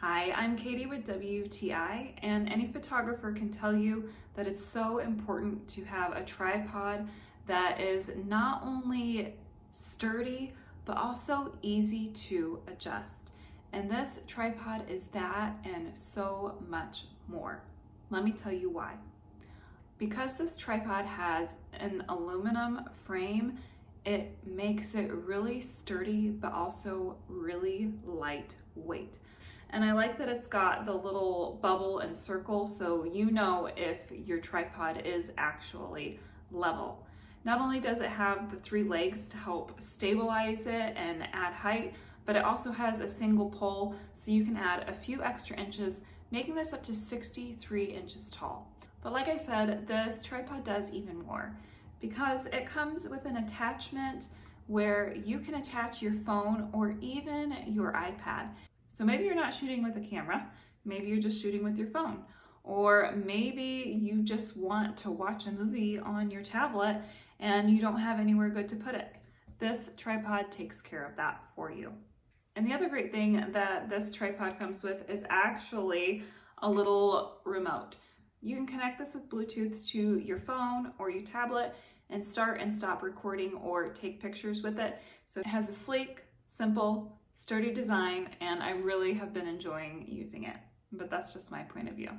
Hi, I'm Katie with WTI, and any photographer can tell you that it's so important to have a tripod that is not only sturdy, but also easy to adjust. And this tripod is that and so much more. Let me tell you why. Because this tripod has an aluminum frame, it makes it really sturdy, but also really lightweight. And I like that it's got the little bubble and circle so you know if your tripod is actually level. Not only does it have the 3 legs to help stabilize it and add height, but it also has a single pole so you can add a few extra inches, making this up to 63 inches tall. But like I said, this tripod does even more because it comes with an attachment where you can attach your phone or even your iPad. So maybe you're not shooting with a camera, maybe you're just shooting with your phone, or maybe you just want to watch a movie on your tablet and you don't have anywhere good to put it. This tripod takes care of that for you. And the other great thing that this tripod comes with is actually a little remote. You can connect this with Bluetooth to your phone or your tablet and start and stop recording or take pictures with it. So it has a sleek, simple, sturdy design, and I really have been enjoying using it. But that's just my point of view.